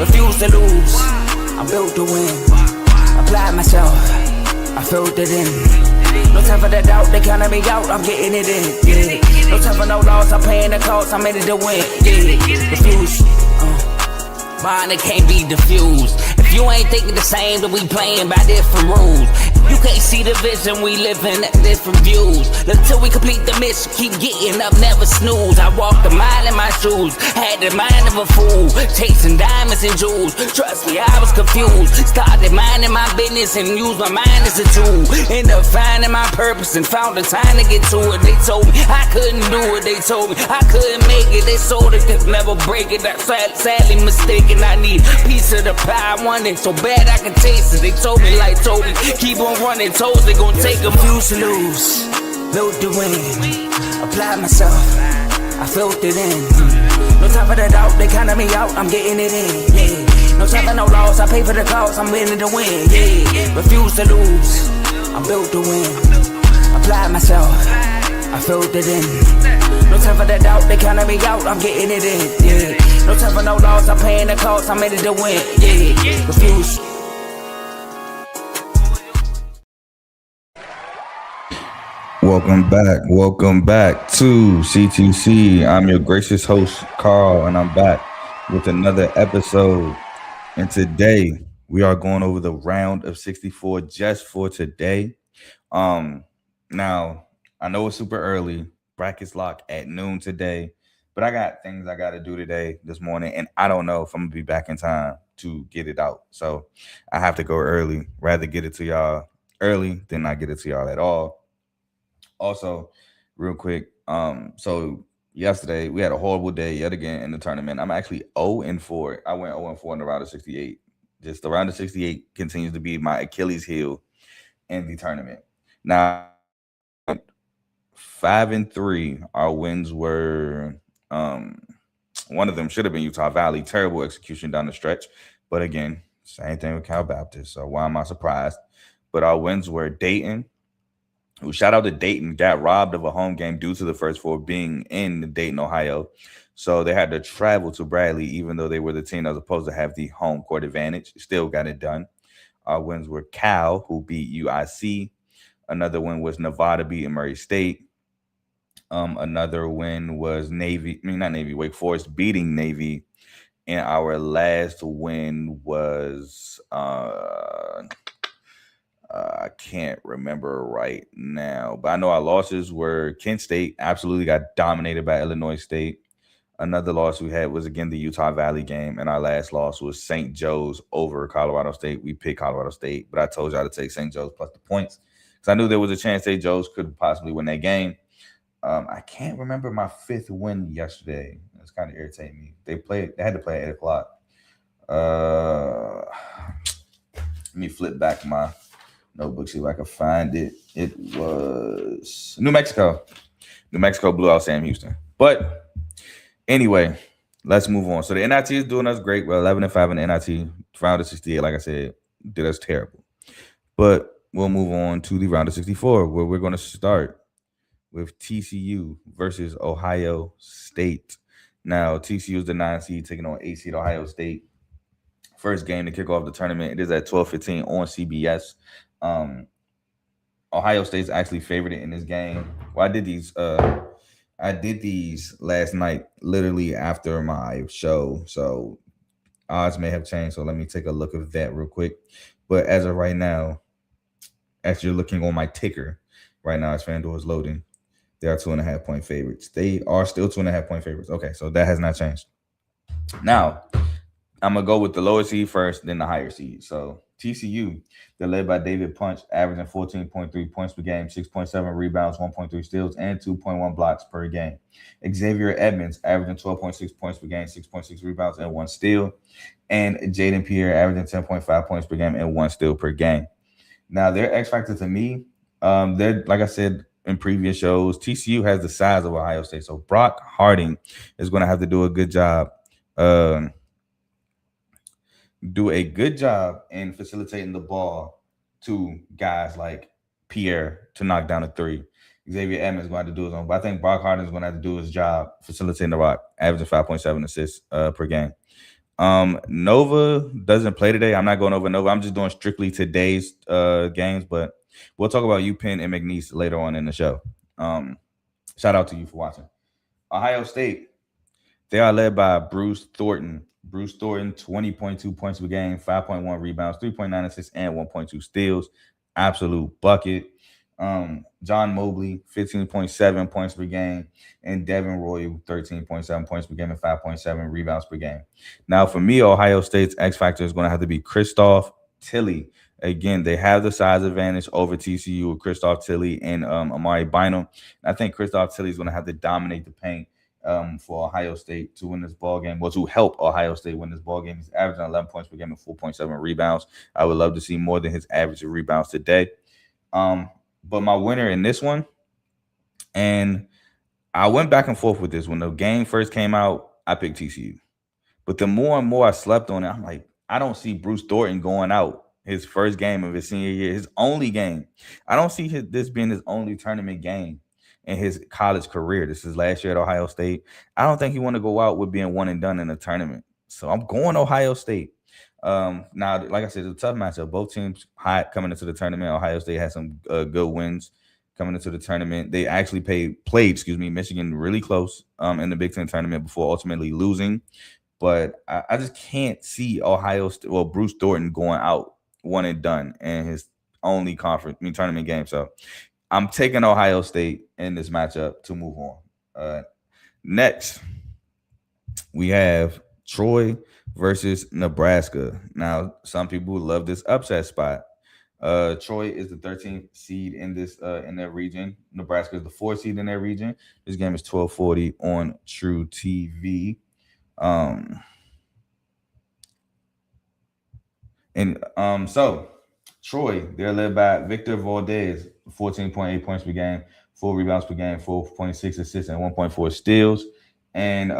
refuse to lose. I'm built to win. Apply myself, I filled it in. No time for the doubt, they counting me out, I'm getting it in. Yeah. No time for no loss, I'm paying the cost, I'm in it to win. Yeah. Refuse. Mine, it can't be diffused. If you ain't thinking the same, then we playing by different rules. You can't see the vision, we living at different views. Until we complete the mission, keep getting up, never snooze. I walked a mile in my shoes, had the mind of a fool, chasing diamonds and jewels. Trust me, I was confused. Started minding my business and used my mind as a tool. Ended up finding my purpose and found the time to get to it. They told me I couldn't do it, they told me I couldn't make it. They sold it, could never break it. That's sadly mistaken. I need a piece of the pie, I want it so bad I can taste it. They told me like told me, keep on running, toes they gon' take them. Refuse to lose, built to win. Apply myself, I filled it in. No time for the doubt, they counting me out, I'm getting it in. Yeah. No time for no loss, I pay for the cost, I'm winning to win. Yeah. Refuse to lose, I'm built to win. Apply myself, I filled it in. No time for the doubt, they counting me out, I'm getting it in. Yeah. No time for no loss, I'm paying the cost, I'm in it to win. Yeah. Refuse. Welcome back to C2C. I'm your gracious host, Carl, and I'm back with another episode. And today we are going over the round of 64 just for today. Now I know it's super early, brackets lock at noon today, but I got things I got to do today, this morning, and I don't know if I'm gonna be back in time to get it out. So I have to go early, rather get it to y'all early than not get it to y'all at all. Also, real quick, so yesterday we had a horrible day yet again in the tournament. I'm actually 0-4. I went 0-4 in the round of 68. Just the round of 68 continues to be my Achilles heel in the tournament. Now, 5-3. Our wins were one of them should have been Utah Valley. Terrible execution down the stretch, but again, same thing with Cal Baptist. So why am I surprised? But our wins were Dayton. Shout out to Dayton, got robbed of a home game due to the first four being in Dayton, Ohio. So they had to travel to Bradley, even though they were the team that was supposed to have the home court advantage. Still got it done. Our wins were Cal, who beat UIC. Another win was Nevada beating Murray State. Another win was Wake Forest beating Navy. And our last win was I can't remember right now, but I know our losses were Kent State absolutely got dominated by Illinois State. Another loss we had was, again, the Utah Valley game, and our last loss was St. Joe's over Colorado State. We picked Colorado State, but I told y'all to take St. Joe's plus the points because I knew there was a chance St. Joe's could possibly win that game. I can't remember my fifth win yesterday. It's kind of irritating me. They had to play at 8 o'clock. Let me flip back my notebook, see if I can find it. It was New Mexico. New Mexico blew out Sam Houston. But anyway, let's move on. So the NIT is doing us great. We're 11-5 in the NIT. Round of 68, like I said, did us terrible. But we'll move on to the round of 64, where we're going to start with TCU versus Ohio State. Now, TCU is the 9 seed taking on 8 seed Ohio State. First game to kick off the tournament. It is at 12:15 on CBS. Ohio State's actually favored in this game. Well, I did these last night, literally after my show. So odds may have changed. So let me take a look at that real quick. But as of right now, as you're looking on my ticker right now, as FanDuel is loading, they are 2.5-point favorites. They are still 2.5-point favorites. Okay, so that has not changed. Now, I'm going to go with the lower seed first, then the higher seed. So TCU, they're led by David Punch, averaging 14.3 points per game, 6.7 rebounds, 1.3 steals, and 2.1 blocks per game. Xavier Edmonds, averaging 12.6 points per game, 6.6 rebounds, and 1 steal. And Jaden Pierre, averaging 10.5 points per game and 1 steal per game. Now, their X factor to me, they're, like I said in previous shows, TCU has the size of Ohio State. So Brock Harding is going to have to do a good job in facilitating the ball to guys like Pierre to knock down a three. Xavier Edmonds is going to have to do his own, but I think Brock Harding is going to have to do his job facilitating the rock, averaging 5.7 assists per game. Nova doesn't play today. I'm not going over Nova. I'm just doing strictly today's games, but we'll talk about UPenn and McNeese later on in the show. Shout out to you for watching. Ohio State, they are led by Bruce Thornton. Bruce Thornton, 20.2 points per game, 5.1 rebounds, 3.9 assists, and 1.2 steals. Absolute bucket. John Mobley, 15.7 points per game, and Devin Roy, 13.7 points per game and 5.7 rebounds per game. Now, for me, Ohio State's X factor is going to have to be Christoph Tilly. Again, they have the size advantage over TCU with Christoph Tilly and Amari Bynum. I think Christoph Tilly is going to have to dominate the paint for Ohio State to win this ball game, or to help Ohio State win this ball game. He's averaging 11 points per game and 4.7 rebounds. I would love to see more than his average of rebounds today. But my winner in this one, and I went back and forth with this. When the game first came out, I picked TCU. But the more and more I slept on it, I'm like, I don't see Bruce Thornton going out his first game of his senior year, his only game. I don't see this being his only tournament game in his college career. This is last year at Ohio State. I don't think he want to go out with being one and done in a tournament. So I'm going Ohio State. Now, like I said, it's a tough matchup. Both teams hot coming into the tournament. Ohio State had some good wins coming into the tournament. They actually played Michigan really close in the Big Ten tournament before ultimately losing. But I just can't see Bruce Thornton going out one and done in his only tournament game. So I'm taking Ohio State in this matchup to move on. Next, we have Troy versus Nebraska. Now, some people love this upset spot. Troy is the 13th seed in their region. Nebraska is the 4th seed in their region. This game is 12:40 on True TV. So Troy, they're led by Victor Valdez, 14.8 points per game, 4 rebounds per game, 4.6 assists, and 1.4 steals. And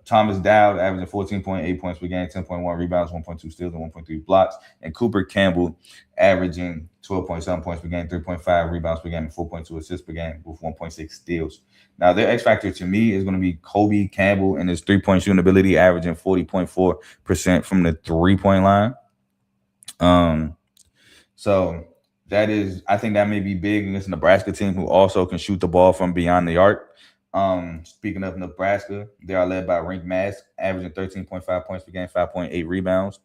Thomas Dowd averaging 14.8 points per game, 10.1 rebounds, 1.2 steals, and 1.3 blocks. And Cooper Campbell averaging 12.7 points per game, 3.5 rebounds per game, and 4.2 assists per game with 1.6 steals. Now, their X factor to me is going to be Kobe Campbell and his 3-point shooting ability, averaging 40.4% from the 3-point line. So I think that may be big against a Nebraska team who also can shoot the ball from beyond the arc. Speaking of Nebraska, they are led by Rink Mask, averaging 13.5 points per game, 5.8 rebounds.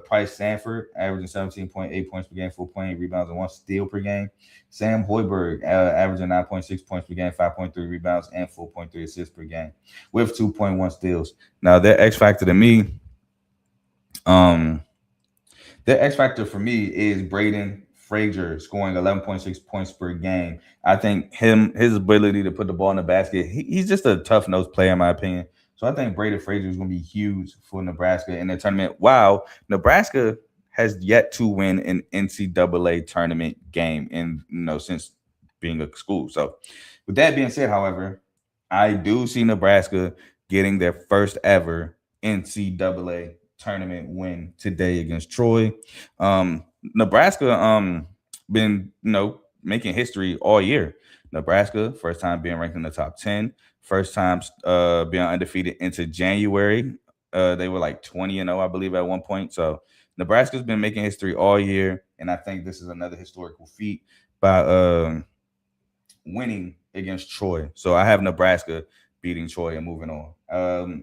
Price Sanford, averaging 17.8 points per game, 4.8 rebounds, and 1 steal per game. Sam Hoiberg, averaging 9.6 points per game, 5.3 rebounds, and 4.3 assists per game, with 2.1 steals. Now, their X factor to me, is Braden Frazier, scoring 11.6 points per game. I think his ability to put the ball in the basket, he's just a tough-nosed player, in my opinion. So I think Braden Frazier is going to be huge for Nebraska in the tournament. Wow, Nebraska has yet to win an NCAA tournament game since being a school. So with that being said, however, I do see Nebraska getting their first ever NCAA tournament win today against Troy. Nebraska been making history all year. Nebraska, first time being ranked in the top 10, first time being undefeated into January. They were like 20-0, I believe, at one point. So Nebraska's been making history all year, and I think this is another historical feat by winning against Troy. So I have Nebraska beating Troy and moving on.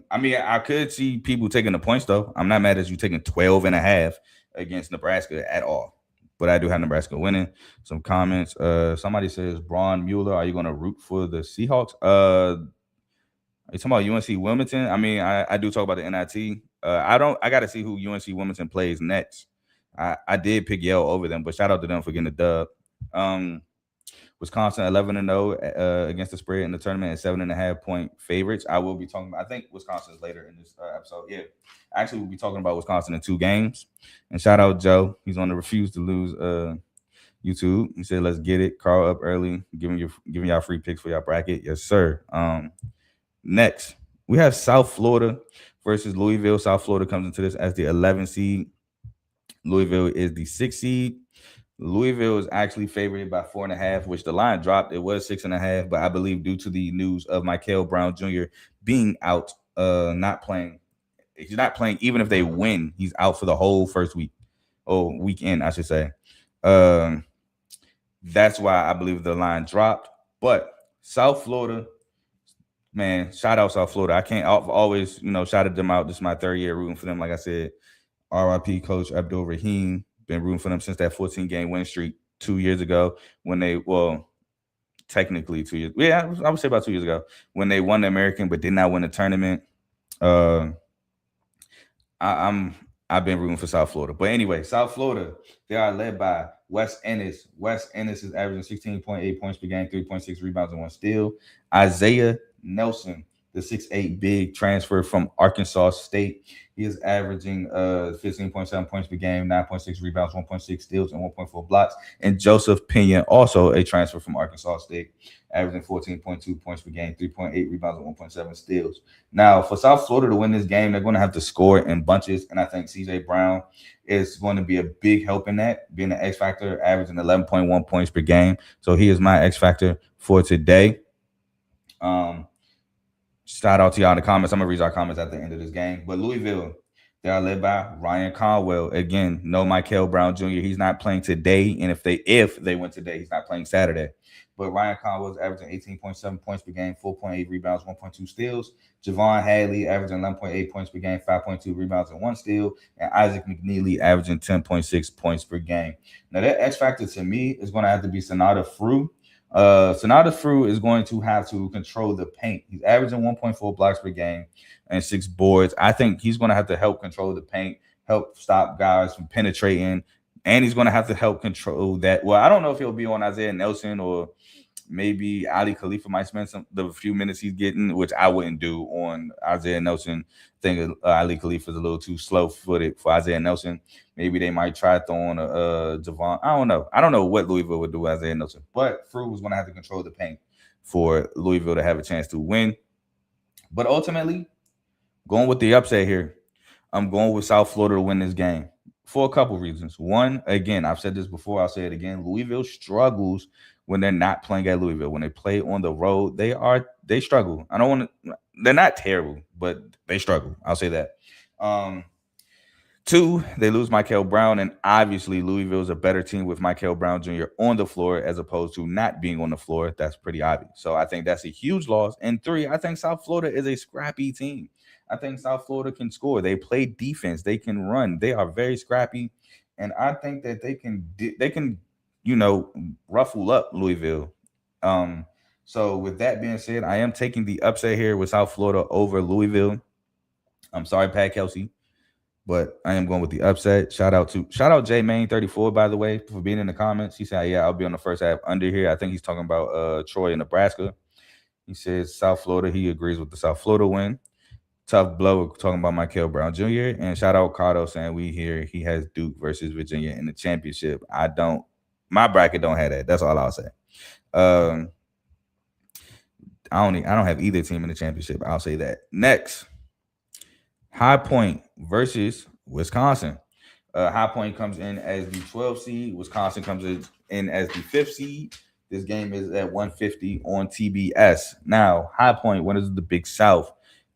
I could see people taking the points, though. I'm not mad at you taking 12.5 against Nebraska at all. But I do have Nebraska winning. Some comments. Somebody says, Braun Mueller, are you going to root for the Seahawks? Are you talking about UNC Wilmington? I do talk about the NIT. I got to see who UNC Wilmington plays next. I did pick Yale over them, but shout out to them for getting the dub. Wisconsin 11-0 against the spread in the tournament and 7.5-point favorites. I will be talking about, I think Wisconsin is later in this episode. Yeah, actually we'll be talking about Wisconsin in 2 games. And shout out Joe. He's on the Refuse to Lose YouTube. He said, let's get it. Carl up early, giving y'all free picks for y'all bracket. Yes, sir. Next, we have South Florida versus Louisville. South Florida comes into this as the 11th seed. Louisville is the 6th seed. Louisville is actually favored by 4.5, which the line dropped. It was 6.5, but I believe due to the news of Michael Brown Jr. being out, not playing He's not playing. Even if they win, he's out for the whole first week. Oh, weekend, I should say. That's why I believe the line dropped. But South Florida, man, shout out South Florida. I've always, shouted them out. This is my third year rooting for them. Like I said, RIP Coach Abdul Rahim. Been rooting for them since that 14-game win streak 2 years ago when they, technically 2 years. Yeah, I would say about 2 years ago when they won the American but did not win the tournament. I've been rooting for South Florida. But anyway, South Florida, they are led by Wes Ennis. Wes Ennis is averaging 16.8 points per game, 3.6 rebounds, and 1 steal. Isaiah Nelson, the 6'8" big transfer from Arkansas State. He is averaging 15.7 points per game, 9.6 rebounds, 1.6 steals, and 1.4 blocks. And Joseph Pena, also a transfer from Arkansas State, averaging 14.2 points per game, 3.8 rebounds, and 1.7 steals. Now, for South Florida to win this game, they're going to have to score in bunches, and I think CJ Brown is going to be a big help in that, being an X factor, averaging 11.1 points per game. So he is my X factor for today. Shout out to y'all in the comments. I'm going to read our comments at the end of this game. But Louisville, they are led by Ryan Conwell. Again, no Michael Brown Jr. He's not playing today. And if they win today, he's not playing Saturday. But Ryan Conwell is averaging 18.7 points per game, 4.8 rebounds, 1.2 steals. Javon Hadley averaging 11.8 points per game, 5.2 rebounds, and 1 steal. And Isaac McNeely averaging 10.6 points per game. Now, that X factor to me is going to have to be Sonata Frew. Sonata Frew is going to have to control the paint. He's averaging 1.4 blocks per game and 6 boards. I think he's going to have to help control the paint, help stop guys from penetrating, and he's going to have to help control that. Well, I don't know if he'll be on Isaiah Nelson or maybe Ali Khalifa might spend the few minutes he's getting, which I wouldn't do on Isaiah Nelson. I think Ali Khalifa is a little too slow-footed for Isaiah Nelson. Maybe they might try throwing a Javon. I don't know. I don't know what Louisville would do with Isaiah Nelson. But Frew was going to have to control the paint for Louisville to have a chance to win. But ultimately, going with the upset here, I'm going with South Florida to win this game for a couple reasons. One, again, I've said this before. I'll say it again. Louisville struggles when they're not playing at Louisville. When they play on the road, they struggle. They're not terrible, but they struggle. I'll say that. Two, they lose Michael Brown, and obviously Louisville is a better team with Michael Brown Jr. on the floor as opposed to not being on the floor. That's pretty obvious. So I think that's a huge loss. And three, I think South Florida is a scrappy team. I think South Florida can score. They play defense. They can run. They are very scrappy, and I think that they can ruffle up Louisville. So with that being said, I am taking the upset here with South Florida over Louisville. I'm sorry, Pat Kelsey, but I am going with the upset. Shout out J Main 34, by the way, for being in the comments. He said, yeah, I'll be on the first half under here. I think he's talking about Troy and Nebraska. He says South Florida. He agrees with the South Florida win. Tough blow talking about Michael Brown Jr. And shout out Cardo saying we here. He has Duke versus Virginia in the championship. My bracket don't have that. That's all I'll say. I don't have either team in the championship. I'll say that. Next, High Point versus Wisconsin. High Point comes in as the 12th seed. Wisconsin comes in as the 5th seed. This game is at 150 on TBS. Now, High Point, winners of the Big South.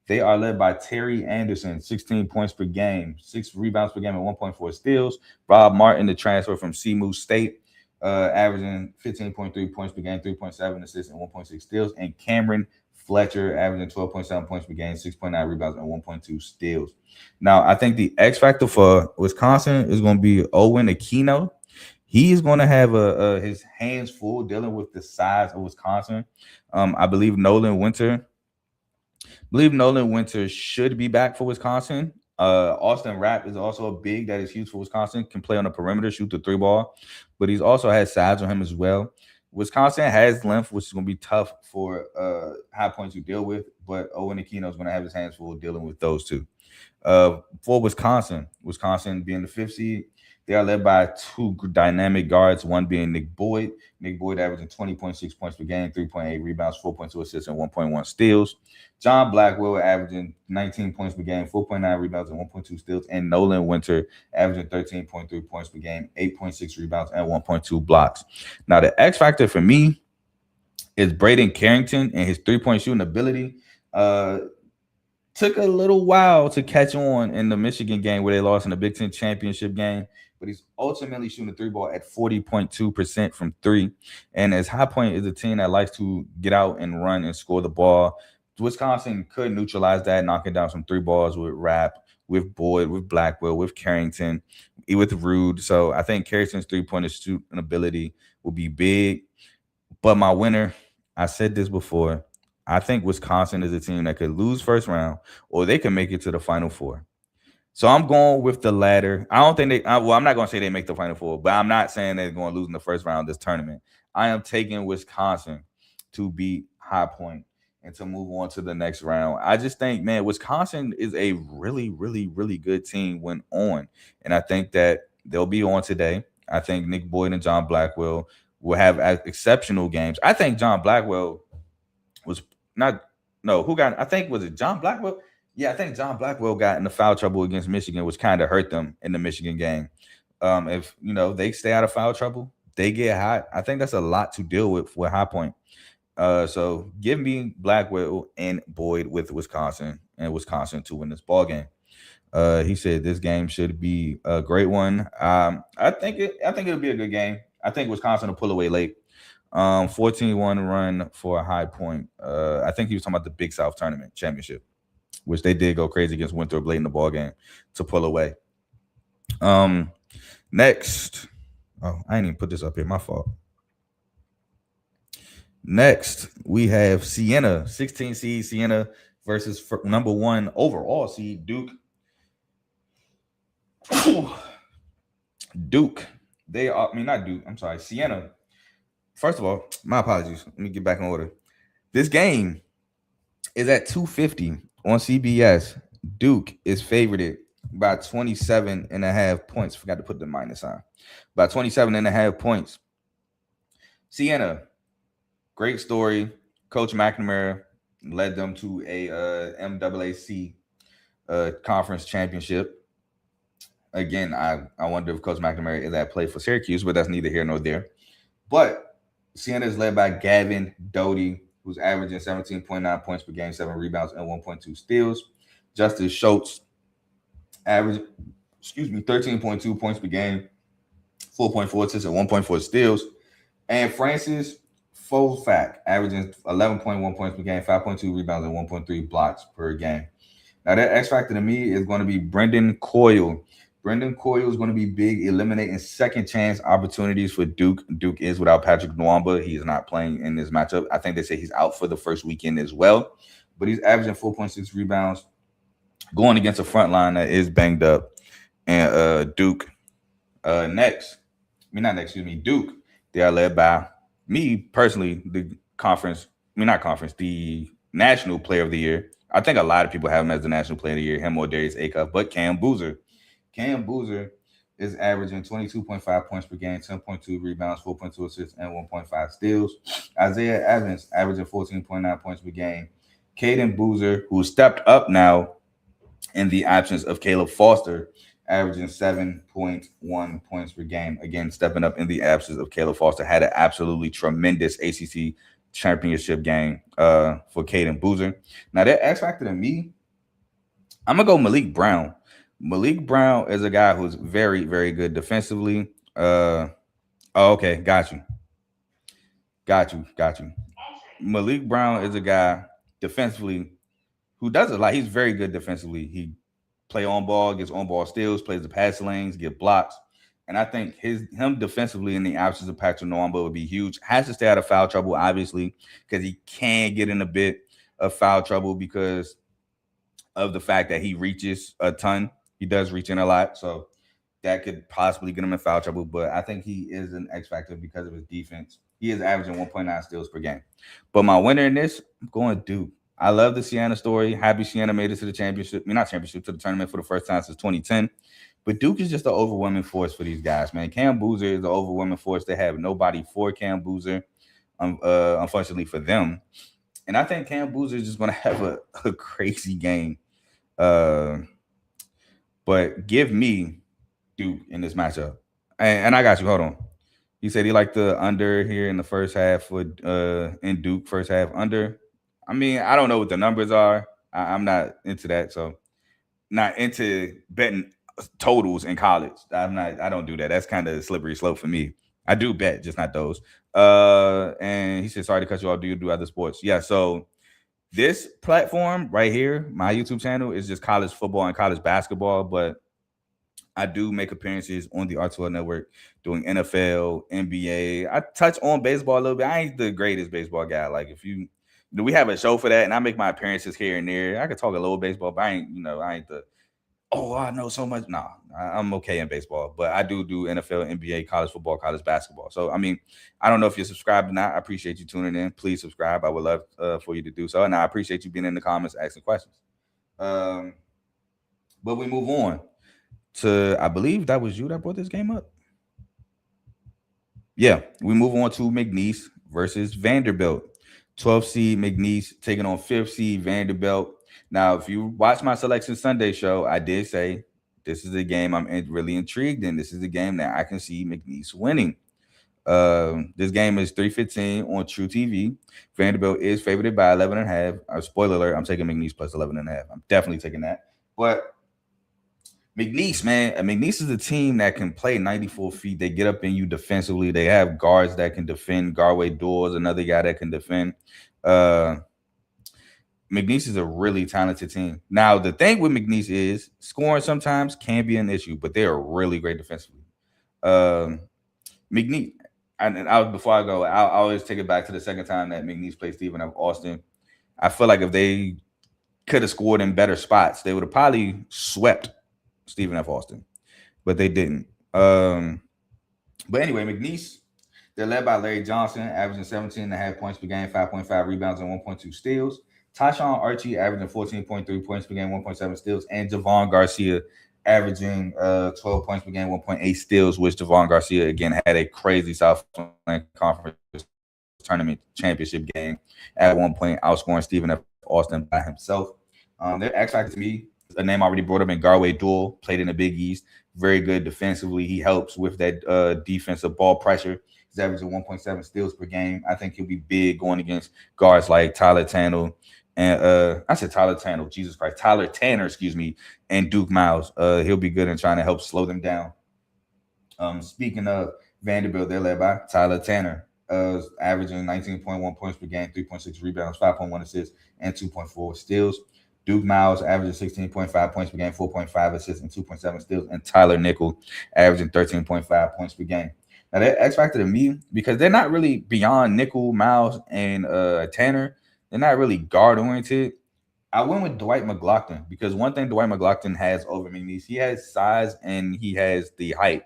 They are led by Terry Anderson, 16 points per game, 6 rebounds per game, and 1.4 steals. Rob Martin, the transfer from Seamoose State, averaging 15.3 points per game, 3.7 assists, and 1.6 steals. And Cameron Fletcher, averaging 12.7 points per game, 6.9 rebounds, and 1.2 steals. Now, I think the X factor for Wisconsin is going to be Owen Aquino. He is going to have his hands full dealing with the size of Wisconsin. I believe Nolan Winter should be back for Wisconsin. Austin Rapp is also a big that is huge for Wisconsin, can play on the perimeter, shoot the 3-ball, but he's also has size on him as well. Wisconsin has length, which is going to be tough for High Point to deal with, but Owen Aquino is going to have his hands full dealing with those two. For Wisconsin being the 5th seed, they are led by 2 dynamic guards, one being Nick Boyd. Nick Boyd averaging 20.6 points per game, 3.8 rebounds, 4.2 assists, and 1.1 steals. John Blackwell averaging 19 points per game, 4.9 rebounds, and 1.2 steals. And Nolan Winter averaging 13.3 points per game, 8.6 rebounds, and 1.2 blocks. Now, the X factor for me is Braden Carrington and his 3-point shooting ability. took a little while to catch on in the Michigan game where they lost in the Big Ten championship game, but he's ultimately shooting the three ball at 40.2% from three. And as High Point is a team that likes to get out and run and score the ball, Wisconsin could neutralize that, knocking down some three balls with Rapp, with Boyd, with Blackwell, with Carrington, with Rude. So I think Carrington's three-pointer shooting ability will be big. But my winner, I said this before, I think Wisconsin is a team that could lose first round or they can make it to the Final Four. So I'm going with the latter. I don't think well, I'm not going to say they make the Final Four, but I'm not saying they're going to lose in the first round of this tournament. I am taking Wisconsin to beat High Point and to move on to the next round. I just think, man, Wisconsin is a really, really, really good team when on. And I think that they'll be on today. I think Nick Boyd and John Blackwell will have exceptional games. I think John Blackwell was not, no, who got, I think, was it John Blackwell? Yeah, I think John Blackwell got into foul trouble against Michigan, which kind of hurt them in the Michigan game. If, they stay out of foul trouble, they get hot. I think that's a lot to deal with High Point. So give me Blackwell and Boyd with Wisconsin and Wisconsin to win this ball game. He said this game should be a great one. I think it'll be a good game. I think Wisconsin will pull away late. 14-1 run for a High Point. I think he was talking about the Big South Tournament Championship, which they did go crazy against Winthrop late in the ball game to pull away. Next. Oh, I didn't even put this up here. My fault. Next, we have Siena, 16 seed Siena versus number 1 overall seed Duke. Duke. Not Duke. I'm sorry, Siena. First of all, my apologies. Let me get back in order. This game is at 250 on CBS. Duke is favored by 27.5 points. Forgot to put the minus on. By 27.5 points. Siena, great story. Coach McNamara led them to a MAAC conference championship. Again, I wonder if Coach McNamara is at play for Syracuse, but that's neither here nor there. But Siena is led by Gavin Doty, who's averaging 17.9 points per game, 7 rebounds, and 1.2 steals. Justice Schultz averaging 13.2 points per game, 4.4 assists, and 1.4 steals. And Francis Folfak averaging 11.1 points per game, 5.2 rebounds, and 1.3 blocks per game. Now, that X factor to me is going to be Brendan Coyle. Brendan Coyle is going to be big, eliminating second chance opportunities for Duke. Duke is without Patrick Nwamba. He is not playing in this matchup. I think they say he's out for the first weekend as well. But he's averaging 4.6 rebounds, going against a front line that is banged up. And Duke, Duke, they are led by me personally, the National Player of the Year. I think a lot of people have him as the National Player of the Year, him or Darius Acuff, but Cam Boozer. Cam Boozer is averaging 22.5 points per game, 10.2 rebounds, 4.2 assists, and 1.5 steals. Isaiah Evans averaging 14.9 points per game. Caden Boozer, who stepped up now in the absence of Caleb Foster, averaging 7.1 points per game. Again, stepping up in the absence of Caleb Foster. Had an absolutely tremendous ACC championship game for Caden Boozer. Now, that X factor to me, I'm going to go Malik Brown. Malik Brown is a guy who's very, very good defensively. Okay. Got you. Malik Brown is a guy defensively who does a lot. He's very good defensively. He play on ball, gets on ball steals, plays the passing lanes, get blocks. And I think him defensively in the absence of Patrick Nwamba would be huge. Has to stay out of foul trouble, obviously, because he can get in a bit of foul trouble because of the fact that he reaches a ton. He does reach in a lot, so that could possibly get him in foul trouble. But I think he is an X factor because of his defense. He is averaging 1.9 steals per game. But my winner in this, I'm going Duke. I love the Siena story. Happy Siena made it to the championship. To the tournament for the first time since 2010. But Duke is just an overwhelming force for these guys, man. Cam Boozer is an overwhelming force. They have nobody for Cam Boozer, unfortunately for them. And I think Cam Boozer is just going to have a crazy game. But give me Duke in this matchup. And I got you. Hold on. He said he liked the under here in the first half in Duke first half under. I mean, I don't know what the numbers are. I'm not into that. So not into betting totals in college. I don't do that. That's kind of a slippery slope for me. I do bet, just not those. And he said, sorry to cut you off. Do you do other sports? Yeah. So this platform right here, my YouTube channel, is just college football and college basketball, but I do make appearances on the R2L network doing NFL, NBA. I touch on baseball a little bit. I ain't the greatest baseball guy. Like if you do, we have a show for that, and I make my appearances here and there. I could talk a little baseball, but I ain't the I know so much. Nah, I'm okay in baseball, but I do NFL, NBA, college football, college basketball. So I mean, I don't know if you're subscribed or not. I appreciate you tuning in. Please subscribe. I would love for you to do so, and I appreciate you being in the comments asking questions. But we move on to, I believe that was you that brought this game up. Yeah, we move on to McNeese versus Vanderbilt. 12th seed McNeese taking on 5th seed Vanderbilt. Now, if you watch my Selection Sunday show, I did say this is a game I'm really intrigued in. This is a game that I can see McNeese winning. This game is 3:15 on True TV. Vanderbilt is favored by 11.5. Spoiler alert, I'm taking McNeese plus 11.5. I'm definitely taking that. But McNeese, man, McNeese is a team that can play 94 feet. They get up in you defensively. They have guards that can defend. Garway Doors, another guy that can defend. McNeese is a really talented team. Now, the thing with McNeese is scoring sometimes can be an issue, but they are really great defensively. McNeese, before I go, I always take it back to the second time that McNeese played Stephen F. Austin. I feel like if they could have scored in better spots, they would have probably swept Stephen F. Austin, but they didn't. But anyway, McNeese, they're led by Larry Johnson, averaging 17.5 points per game, 5.5 rebounds, and 1.2 steals. Tyshawn Archie averaging 14.3 points per game, 1.7 steals, and Javon Garcia averaging 12 points per game, 1.8 steals, which Javon Garcia, again, had a crazy Southland Conference tournament championship game at one point, outscoring Stephen F. Austin by himself. Their X factor to me, a name I already brought up in Garway Duel, played in the Big East, very good defensively. He helps with that defensive ball pressure. He's averaging 1.7 steals per game. I think he'll be big going against guards like Tyler Tanner and Tyler Tanner, and Duke Miles. He'll be good in trying to help slow them down. Speaking of Vanderbilt, they're led by Tyler Tanner, averaging 19.1 points per game, 3.6 rebounds, 5.1 assists, and 2.4 steals. Duke Miles averaging 16.5 points per game, 4.5 assists, and 2.7 steals. And Tyler Nickel averaging 13.5 points per game. Now, that X factor to me, because they're not really beyond Nickel, Miles, and Tanner. They're not really guard-oriented. I went with Dwight McLaughlin because one thing Dwight McLaughlin has over McNeese, he has size and he has the height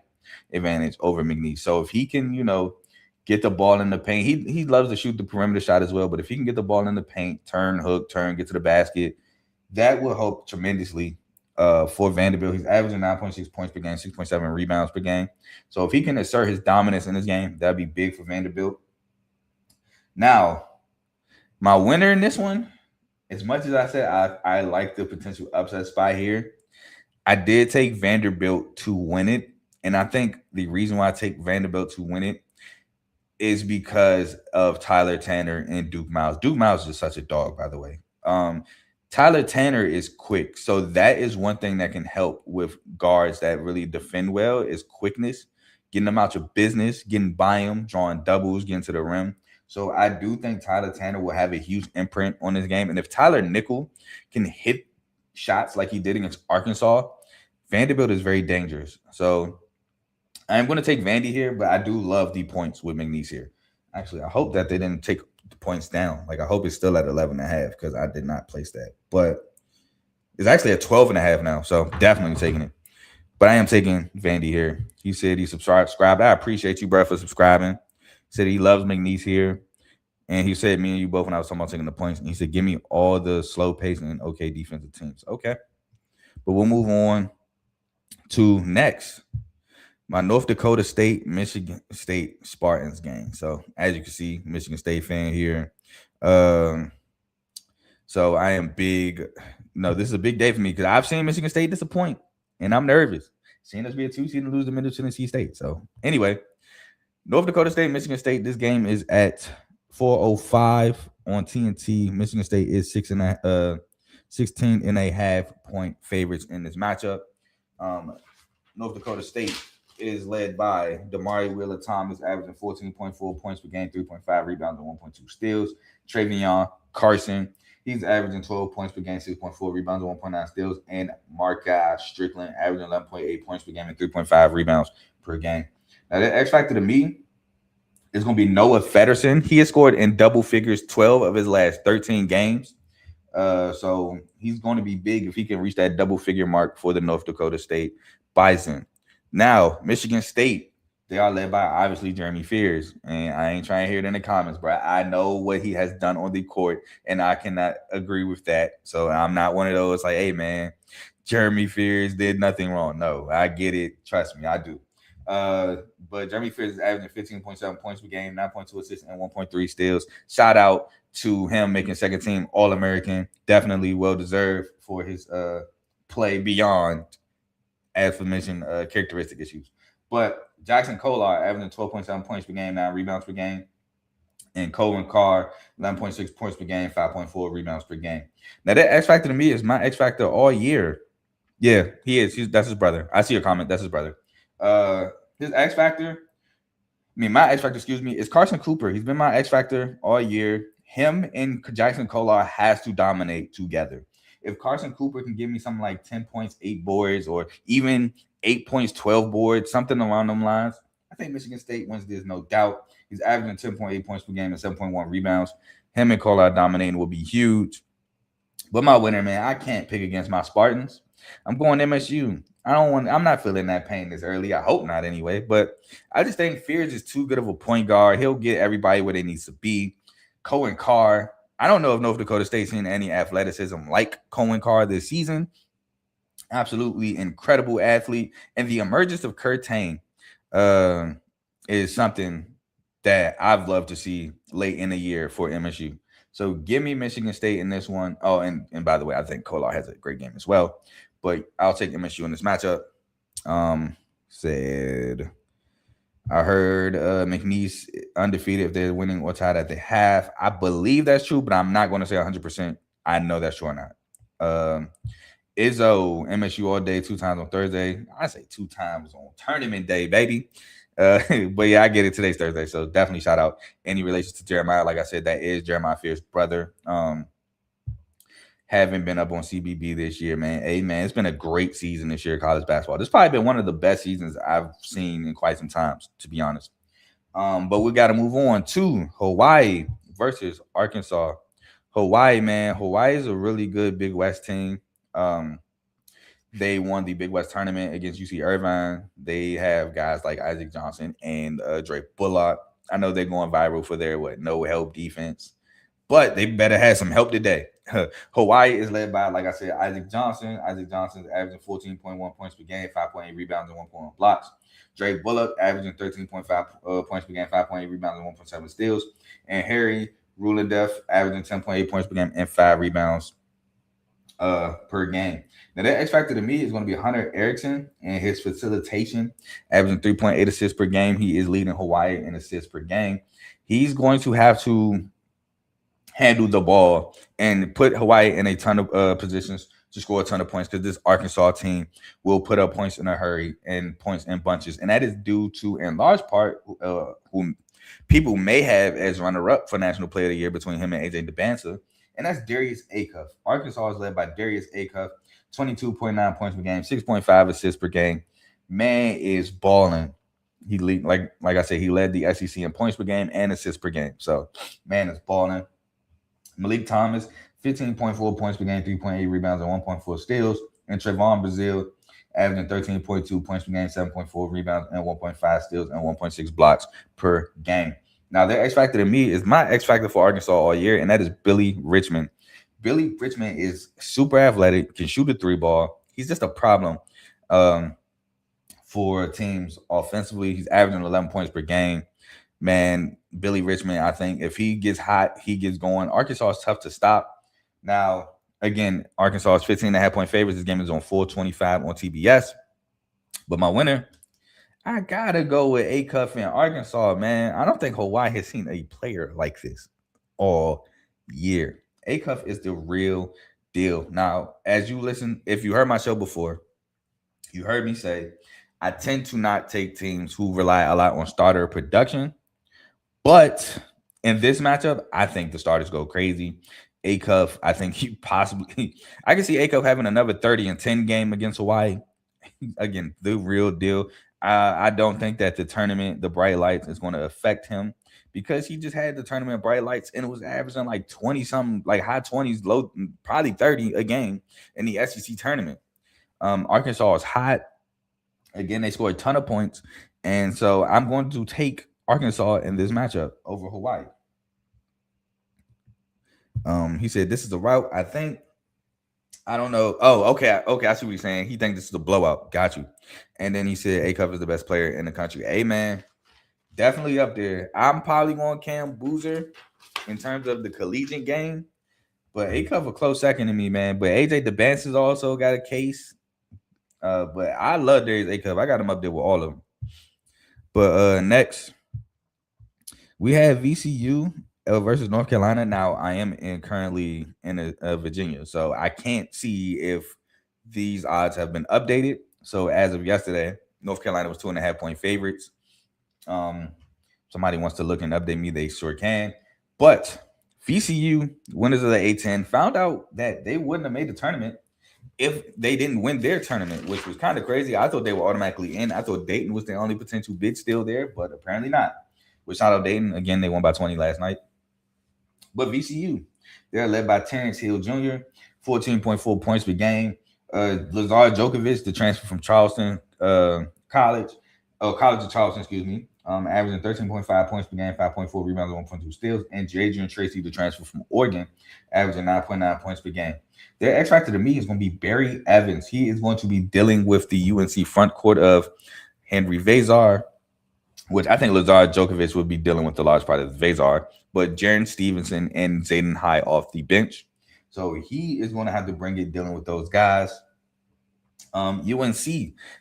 advantage over McNeese. So if he can, get the ball in the paint, he loves to shoot the perimeter shot as well. But if he can get the ball in the paint, turn, get to the basket, that will help tremendously for Vanderbilt. He's averaging 9.6 points per game, 6.7 rebounds per game. So if he can assert his dominance in this game, that'd be big for Vanderbilt. Now, my winner in this one, as much as I said I like the potential upset spot here, I did take Vanderbilt to win it. And I think the reason why I take Vanderbilt to win it is because of Tyler Tanner and Duke Miles. Duke Miles is such a dog, by the way. Tyler Tanner is quick. So that is one thing that can help with guards that really defend well is quickness, getting them out your business, getting by them, drawing doubles, getting to the rim. So I do think Tyler Tanner will have a huge imprint on this game. And if Tyler Nickel can hit shots like he did against Arkansas, Vanderbilt is very dangerous. So I am going to take Vandy here, but I do love the points with McNeese here. Actually, I hope that they didn't take the points down. Like, I hope it's still at 11.5 because I did not place that. But it's actually at 12.5 now, so definitely taking it. But I am taking Vandy here. He said he subscribed. I appreciate you, bro, for subscribing. He said he loves McNeese here. And he said me and you both, when I was talking about taking the points, and he said, give me all the slow pacing and okay defensive teams. Okay. But we'll move on to next. My North Dakota State, Michigan State Spartans game. So as you can see, Michigan State fan here. So I am big. No, this is a big day for me because I've seen Michigan State disappoint, and I'm nervous. Seeing us be a 2 seed and lose to Middle Tennessee State. So anyway, North Dakota State, Michigan State. This game is at 4:05 on TNT. Michigan State is 16.5 point favorites in this matchup. Um, North Dakota State is led by Damari Wheeler Thomas, averaging 14.4 points per game, 3.5 rebounds, and 1.2 steals. Travion Carson, he's averaging 12 points per game, 6.4 rebounds, and 1.9 steals. And Markai Strickland, averaging 11.8 points per game and 3.5 rebounds per game. Now, the X factor to me is going to be Noah Feddersen. He has scored in double figures 12 of his last 13 games. So he's going to be big if he can reach that double figure mark for the North Dakota State Bison. Now, Michigan State, they are led by obviously Jeremy Fears. And I ain't trying to hear it in the comments, bro. I know what he has done on the court, and I cannot agree with that. So I'm not one of those like, hey, man, Jeremy Fears did nothing wrong. No, I get it. Trust me, I do. But Jeremy Fears is averaging 15.7 points per game, 9.2 assists, and 1.3 steals. Shout out to him making second team All-American. Definitely well deserved for his play beyond aforementioned characteristic issues. But Jackson Kolar averaging 12.7 points per game, 9 rebounds per game. And Colin Carr, 11.6 points per game, 5.4 rebounds per game. Now, that X Factor to me is my X Factor all year. Yeah, he is. That's his brother. I see your comment. That's his brother. His X Factor, my X Factor, is Carson Cooper. He's been my X Factor all year. Him and Jackson Kolar has to dominate together. If Carson Cooper can give me something like 10 points, 8 boards, or even 8 points, 12 boards, something along them lines, I think Michigan State wins this, no doubt. He's averaging 10.8 points per game and 7.1 rebounds. Him and Kolar dominating will be huge. But my winner, man, I can't pick against my Spartans. I'm going MSU. I'm not feeling that pain this early. I hope not anyway. But I just think Fears is too good of a point guard. He'll get everybody where they need to be. Cohen Carr, I don't know if North Dakota State's seen any athleticism like Cohen Carr this season. Absolutely incredible athlete. And the emergence of Curtain is something that I've loved to see late in the year for MSU. So give me Michigan State in this one. Oh, and by the way, I think Kolar has a great game as well. But I'll take MSU in this matchup. I heard McNeese undefeated if they're winning or tied at the half. I believe that's true, but I'm not going to say 100%. I know that's true or not. Izzo, MSU all day, 2 times on Thursday. I say 2 times on tournament day, baby. But yeah, I get it. Today's Thursday, so definitely shout out any relations to Jeremiah. Like I said, that is Jeremiah Fears' brother. Haven't been up on CBB this year, man. Hey, man, it's been a great season this year, college basketball. This has probably been one of the best seasons I've seen in quite some time, to be honest. But we got to move on to Hawaii versus Arkansas. Hawaii, man. Hawaii is a really good Big West team. They won the Big West tournament against UC Irvine. They have guys like Isaac Johnson and Drake Bullock. I know they're going viral for their no help defense, but they better have some help today. Hawaii is led by, like I said, Isaac Johnson. Isaac Johnson is averaging 14.1 points per game, 5.8 rebounds, and 1.1 blocks. Drake Bullock averaging 13.5 points per game, 5.8 rebounds, and 1.7 steals. And Harry Rulendeff averaging 10.8 points per game and 5 rebounds per game. Now, that X factor to me is going to be Hunter Erickson and his facilitation, averaging 3.8 assists per game. He is leading Hawaii in assists per game. He's going to have to handle the ball and put Hawaii in a ton of positions to score a ton of points, because this Arkansas team will put up points in a hurry and points in bunches. And that is due to, in large part, who people may have as runner-up for National Player of the Year between him and AJ DeBanza, and that's Darius Acuff. Arkansas is led by Darius Acuff, 22.9 points per game, 6.5 assists per game. Man is balling. He like I said, he led the SEC in points per game and assists per game. So, man is balling. Malik Thomas, 15.4 points per game, 3.8 rebounds, and 1.4 steals. And Trevon Brazile, averaging 13.2 points per game, 7.4 rebounds, and 1.5 steals, and 1.6 blocks per game. Now, their X factor to me is my X factor for Arkansas all year, and that is Billy Richmond. Billy Richmond is super athletic, can shoot a 3-ball. He's just a problem for teams offensively. He's averaging 11 points per game. Man, Billy Richmond, I think if he gets hot, he gets going. Arkansas is tough to stop. Now, again, Arkansas is 15.5-point favorites. This game is on 425 on TBS. But my winner, I got to go with Acuff in Arkansas, man. I don't think Hawaii has seen a player like this all year. Acuff is the real deal. Now, as you listen, if you heard my show before, you heard me say I tend to not take teams who rely a lot on starter production. But in this matchup, I think the starters go crazy. Acuff, I think he possibly, I can see Acuff having another 30-10 game against Hawaii. Again, the real deal. I don't think that the tournament, the bright lights, is going to affect him because he just had the tournament bright lights and it was averaging like 20 something, like high 20s, low, probably 30 a game in the SEC tournament. Arkansas is hot. Again, they scored a ton of points. And so I'm going to take Arkansas in this matchup over Hawaii. He said this is the route. I think. I don't know. Oh, okay. Okay, I see what he's saying. He thinks this is a blowout. Got you. And then he said Acuff is the best player in the country. Hey, man, definitely up there. I'm probably going Cam Boozer in terms of the collegiate game, but Acuff a close second to me, man. But AJ DeBances also got a case. But I love Darius Acuff. I got him up there with all of them. But next, we have VCU versus North Carolina. Now, I am currently in Virginia, so I can't see if these odds have been updated. So as of yesterday, North Carolina was 2.5-point favorites. Somebody wants to look and update me, they sure can. But VCU, winners of the A10, found out that they wouldn't have made the tournament if they didn't win their tournament, which was kind of crazy. I thought they were automatically in. I thought Dayton was the only potential bid still there, but apparently not. With shout out Dayton. Again, they won by 20 last night. But VCU, they're led by Terrence Hill Jr., 14.4 points per game. Lazar Djokovic, the transfer from Charleston College of Charleston, averaging 13.5 points per game, 5.4 rebounds, 1.2 steals. And Jadrian Tracy, the transfer from Oregon, averaging 9.9 points per game. Their X factor to me is going to be Barry Evans. He is going to be dealing with the UNC front court of Henry Vezar, which I think Lazar Djokovic would be dealing with the large part of Vezar, but Jaren Stevenson and Zayden High off the bench. So he is going to have to bring it dealing with those guys. UNC,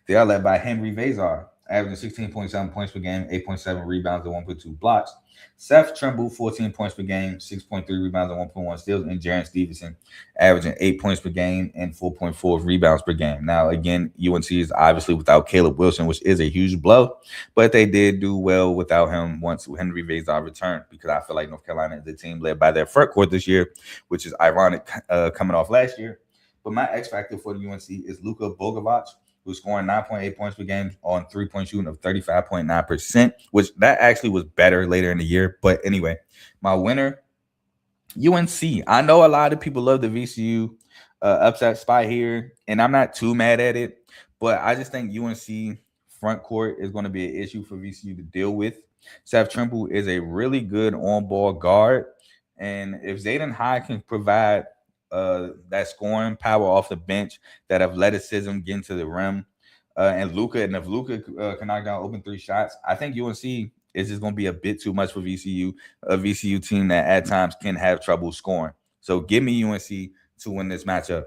they are led by Henry Vezar, averaging 16.7 points per game, 8.7 rebounds, and 1.2 blocks. Seth Trimble, 14 points per game, 6.3 rebounds, and 1.1 steals. And Jaren Stevenson, averaging 8 points per game and 4.4 rebounds per game. Now, again, UNC is obviously without Caleb Wilson, which is a huge blow. But they did do well without him once Henry Vezar returned, because I feel like North Carolina is the team led by their front court this year, which is ironic coming off last year. But my X factor for the UNC is Luka Bogovac, who's scoring 9.8 points per game on 3-point shooting of 35.9%, which that actually was better later in the year. But anyway, my winner, UNC. I know a lot of people love the VCU upset spot here, and I'm not too mad at it, but I just think UNC front court is going to be an issue for VCU to deal with. Seth Trimble is a really good on-ball guard, and if Zayden High can provide that scoring power off the bench, that athleticism getting to the rim, and if Luka can knock down open 3 shots, I think UNC is just going to be a bit too much for VCU, a VCU team that at times can have trouble scoring. So give me UNC to win this matchup.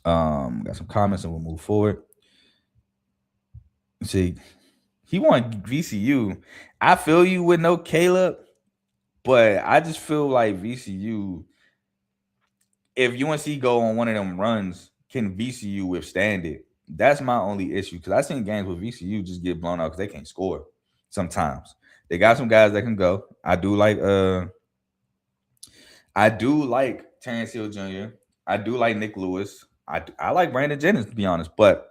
Got some comments and we'll move forward. See, he won VCU. I feel you with no Caleb, but I just feel like VCU, if UNC go on one of them runs, can VCU withstand it? That's my only issue, because I've seen games where VCU just get blown out because they can't score sometimes. They got some guys that can go. I do like Terrence Hill Jr. I do like Nick Lewis. I like Brandon Jennings, to be honest, but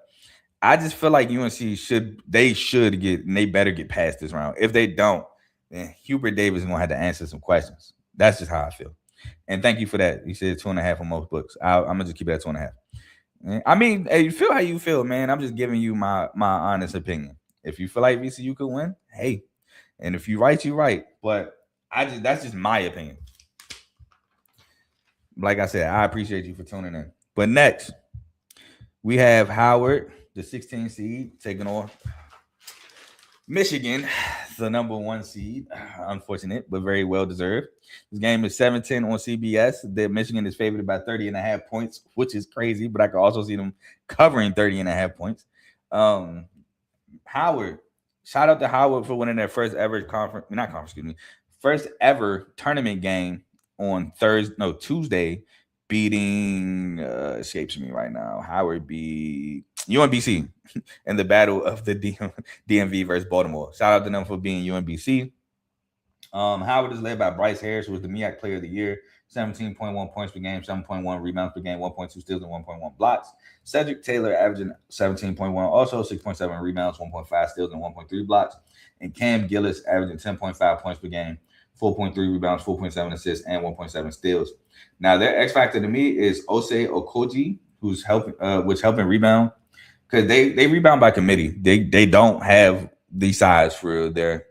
I just feel like UNC should get, and they better get past this round. If they don't, then Hubert Davis is gonna have to answer some questions. That's just how I feel. And thank you for that. You said 2.5 on most books. I'm gonna just keep it at 2.5. I mean, hey, you feel how you feel, man. I'm just giving you my honest opinion. If you feel like VCU could win, hey, and if you're right, you're right. But that's just my opinion. Like I said, I appreciate you for tuning in. But next, we have Howard, the 16 seed, taking on Michigan, the number 1 seed. Unfortunate, but very well deserved. This game is 7-10 on CBS. The Michigan is favored by 30.5 points, which is crazy, but I can also see them covering 30.5 points. Howard, shout out to Howard for winning their first ever first ever tournament game on Tuesday beating escapes me right now. Howard beat UMBC in the battle of the DMV versus Baltimore. Shout out to them for being UMBC. Howard is led by Bryce Harris, who was the MEAC Player of the Year, 17.1 points per game, 7.1 rebounds per game, 1.2 steals, and 1.1 blocks. Cedric Taylor averaging 17.1, also 6.7 rebounds, 1.5 steals, and 1.3 blocks. And Cam Gillis averaging 10.5 points per game, 4.3 rebounds, 4.7 assists, and 1.7 steals. Now, their X factor to me is Osei Okoji, who's helping rebound, because they rebound by committee. They don't have the size for their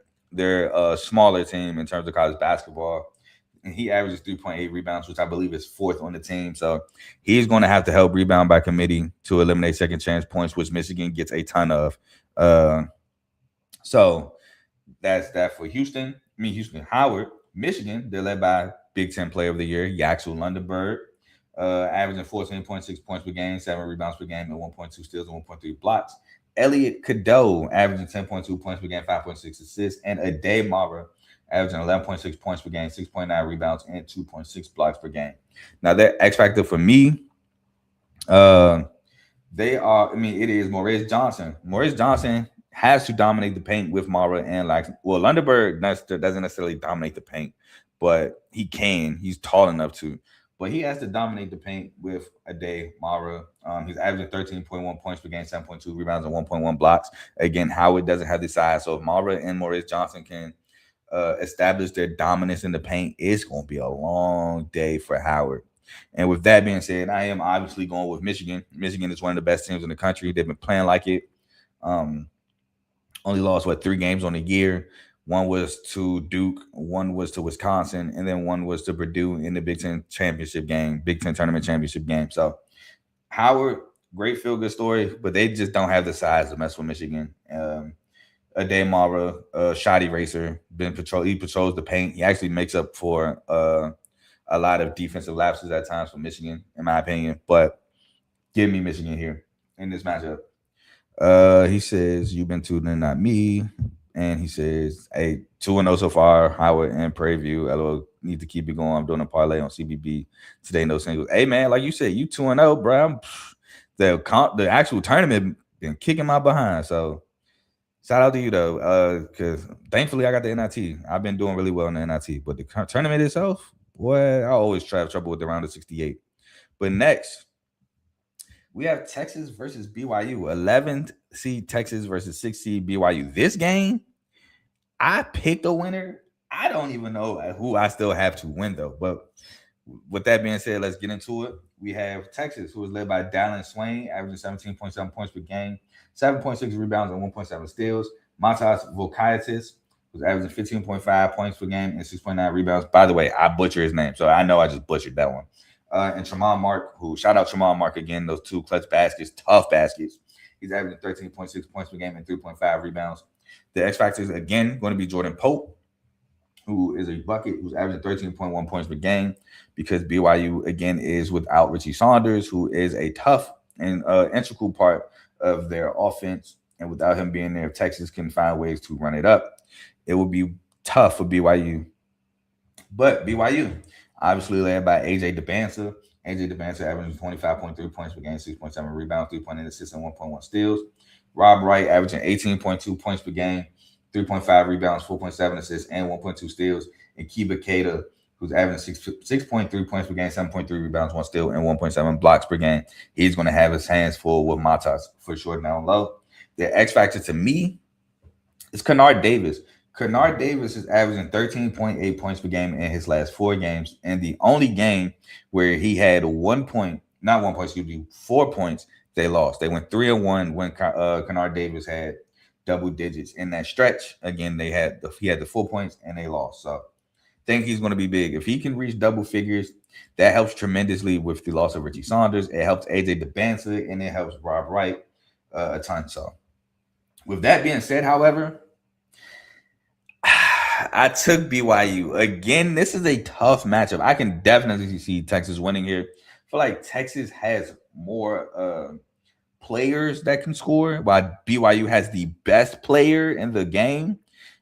smaller team in terms of college basketball. And he averages 3.8 rebounds, which I believe is fourth on the team. So he's going to have to help rebound by committee to eliminate second chance points, which Michigan gets a ton of. So that's that for Houston. Howard, Michigan, they're led by Big Ten Player of the Year, Yaxel Lundeberg, averaging 14.6 points per game, 7 rebounds per game, and 1.2 steals and 1.3 blocks. Elliot Cadeau, averaging 10.2 points per game, 5.6 assists, and Ade Mara, averaging 11.6 points per game, 6.9 rebounds, and 2.6 blocks per game. Now, that X factor for me, it is Maurice Johnson. Maurice Johnson has to dominate the paint with Mara and Lundeberg doesn't necessarily dominate the paint, but he can. He's tall enough to. But he has to dominate the paint with Ade Mara. He's averaging 13.1 points per game, 7.2 rebounds, and 1.1 blocks. Again, Howard doesn't have the size. So if Mara and Maurice Johnson can establish their dominance in the paint, it's going to be a long day for Howard. And with that being said, I am obviously going with Michigan. Michigan is one of the best teams in the country. They've been playing like it. Only lost, 3 games on the year. One was to Duke, one was to Wisconsin, and then one was to Purdue in the Big Ten tournament championship game. So Howard, great feel-good story, but they just don't have the size to mess with Michigan. Ade Mara, shot eraser, he patrols the paint. He actually makes up for a lot of defensive lapses at times for Michigan, in my opinion. But give me Michigan here in this matchup. He says, you've been tuning in, not me. And he says, hey, 2-0 so far, Howard and Prairie View. LOL, need to keep it going. I'm doing a parlay on CBB today, no singles. Hey, man, like you said, you 2-0, bro. The actual tournament been kicking my behind. So shout out to you, though, because thankfully I got the NIT. I've been doing really well in the NIT. But the tournament itself, boy, I always have trouble with the round of 68. But next, we have Texas versus BYU. 11th seed Texas versus 6th seed BYU. This game, I picked a winner. I don't even know who I still have to win, though. But with that being said, let's get into it. We have Texas, who is led by Dallin Swain, averaging 17.7 points per game, 7.6 rebounds, and 1.7 steals. Matas Volkaitis, who's averaging 15.5 points per game and 6.9 rebounds. By the way, I butchered his name, so I know I just butchered that one. And Tremont Mark, shout out Tremont Mark again, those 2 clutch baskets, tough baskets. He's averaging 13.6 points per game and 3.5 rebounds. The X factor is, again, going to be Jordan Pope, who is a bucket, who's averaging 13.1 points per game, because BYU, again, is without Richie Saunders, who is a tough and integral part of their offense. And without him being there, if Texas can find ways to run it up, it will be tough for BYU. But BYU, obviously led by AJ DeBanza. AJ DeBanza averaging 25.3 points per game, 6.7 rebounds, 3.8 assists, and 1.1 steals. Rob Wright averaging 18.2 points per game, 3.5 rebounds, 4.7 assists, and 1.2 steals. And Kiba Keita, who's averaging 6.3 points per game, 7.3 rebounds, 1 steal, and 1.7 blocks per game. He's going to have his hands full with Matas for sure down low. The X factor to me is Kennard Davis. Kennard Davis is averaging 13.8 points per game in his last 4 games. And the only game where he had 4 points, they lost. They went 3-1 when Kennard Davis had double digits in that stretch. Again, he had the 4 points and they lost. So I think he's going to be big. If he can reach double figures, that helps tremendously with the loss of Richie Saunders. It helps AJ DeBanza and it helps Rob Wright a ton. So with that being said, however, I took BYU. Again, this is a tough matchup. I can definitely see Texas winning here. I feel like Texas has more players that can score, while BYU has the best player in the game,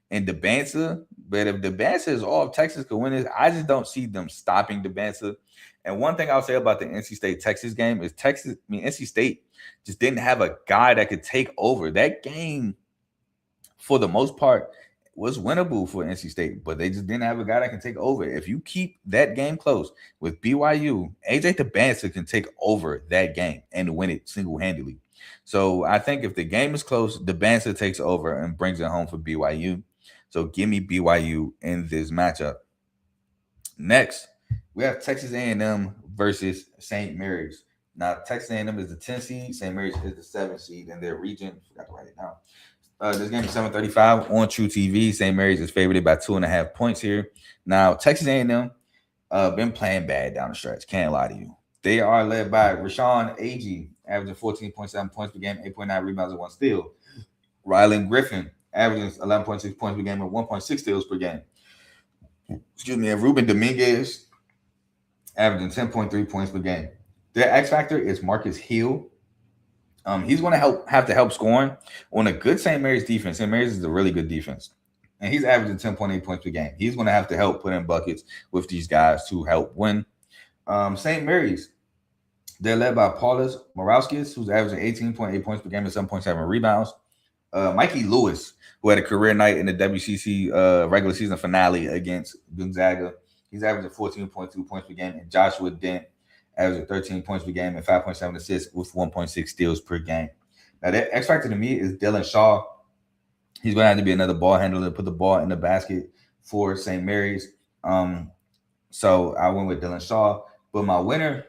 and DeBanza. But if the Banter is off, Texas could win this. I just don't see them stopping the Banter. And one thing I'll say about the NC State Texas game is NC State just didn't have a guy that could take over. That game, for the most part, was winnable for NC State, but they just didn't have a guy that can take over. If you keep that game close with BYU, AJ DeBancer can take over that game and win it single-handedly. So I think if the game is close, DeBancer takes over and brings it home for BYU. So give me BYU in this matchup. Next, we have Texas A&M versus St. Mary's. Now, Texas A&M is the 10th seed. St. Mary's is the 7th seed in their region. Forgot to write it down. This game is 7:35 on True TV. St. Mary's is favored by 2.5 points here. Now, Texas A&M been playing bad down the stretch. Can't lie to you. They are led by Rashawn Agee, averaging 14.7 points per game, 8.9 rebounds, and 1 steal. Rylan Griffin, averaging 11.6 points per game and 1.6 steals per game. Excuse me. And Ruben Dominguez, averaging 10.3 points per game. Their X factor is Marcus Hill. He's going to have to help scoring on a good St. Mary's defense. St. Mary's is a really good defense. And he's averaging 10.8 points per game. He's going to have to help put in buckets with these guys to help win. St. Mary's, they're led by Paulus Morawskis, who's averaging 18.8 points per game and 7.7 rebounds. Mikey Lewis, who had a career night in the WCC regular season finale against Gonzaga. He's averaging 14.2 points per game. And Joshua Dent, averaging 13 points per game and 5.7 assists with 1.6 steals per game. Now, that X factor to me is Dylan Shaw. He's going to have to be another ball handler to put the ball in the basket for St. Mary's. So I went with Dylan Shaw. But my winner,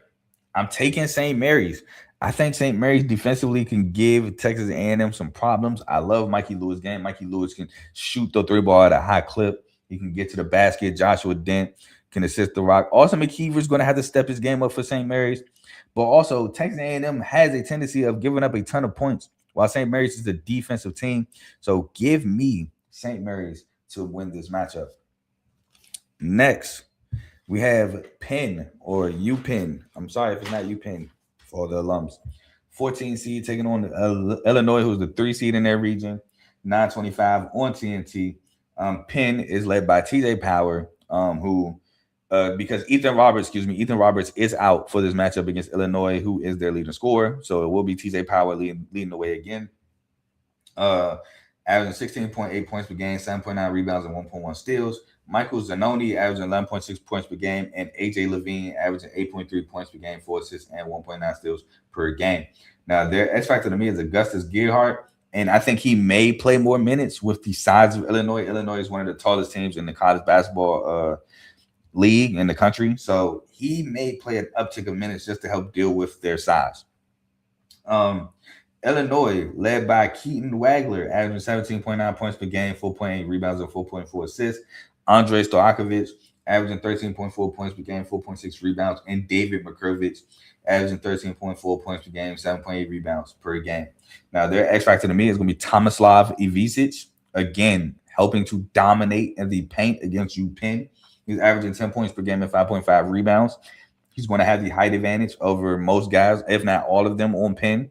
I'm taking St. Mary's. I think St. Mary's defensively can give Texas A&M some problems. I love Mikey Lewis' game. Mikey Lewis can shoot the 3-ball at a high clip. He can get to the basket. Joshua Dent can assist the rock. Austin McKeever is going to have to step his game up for St. Mary's. But also, Texas A&M has a tendency of giving up a ton of points, while St. Mary's is a defensive team. So give me St. Mary's to win this matchup. Next, we have Penn or UPenn. I'm sorry if it's not UPenn for the alums. 14 seed taking on Illinois, who's the 3 seed in their region. 9:25 on TNT. Penn is led by TJ Power, who because Ethan Roberts is out for this matchup against Illinois, who is their leading scorer. So it will be TJ Power leading the way again. Averaging 16.8 points per game, 7.9 rebounds, and 1.1 steals. Michael Zanoni averaging 11.6 points per game, and AJ Levine averaging 8.3 points per game, 4 assists, and 1.9 steals per game. Now, their X factor to me is Augustus Gearhart, and I think he may play more minutes with the size of Illinois. Illinois is one of the tallest teams in the college basketball league in the country, so he may play an uptick of minutes just to help deal with their size. Illinois, led by Keaton Wagler, averaging 17.9 points per game, 4.8 rebounds, and 4.4 assists. Andrei Stojakovic, averaging 13.4 points per game, 4.6 rebounds. And David Makervich, averaging 13.4 points per game, 7.8 rebounds per game. Now, their X factor to me is going to be Tomislav Ivicic, again, helping to dominate in the paint against UPenn. He's averaging 10 points per game and 5.5 rebounds. He's going to have the height advantage over most guys, if not all of them, on Penn.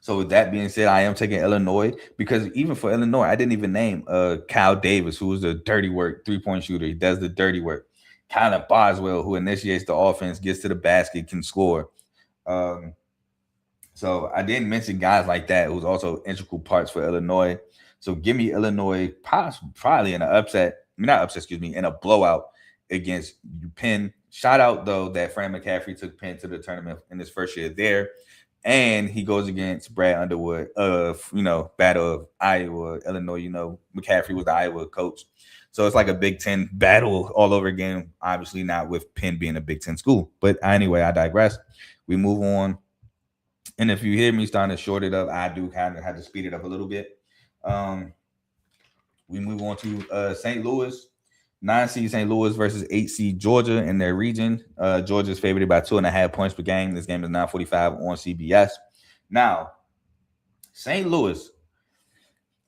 So with that being said, I am taking Illinois because even for Illinois, I didn't even name Kyle Davis, who is a dirty work 3-point shooter. He does the dirty work. Kylan Boswell, who initiates the offense, gets to the basket, can score. So I didn't mention guys like that who's also integral parts for Illinois. So give me Illinois probably in an in a blowout against Penn. Shout out, though, that Fran McCaffrey took Penn to the tournament in his first year there. And he goes against Brad Underwood battle of Iowa, Illinois. McCaffrey was the Iowa coach. So it's like a Big Ten battle all over again. Obviously not with Penn being a Big Ten school. But anyway, I digress. We move on. And if you hear me starting to short it up, I do kind of have to speed it up a little bit. We move on to St. Louis. 9 seed St. Louis versus 8 seed Georgia in their region. Georgia is favored by 2.5 points per game. This game is 9:45 on CBS. Now, St. Louis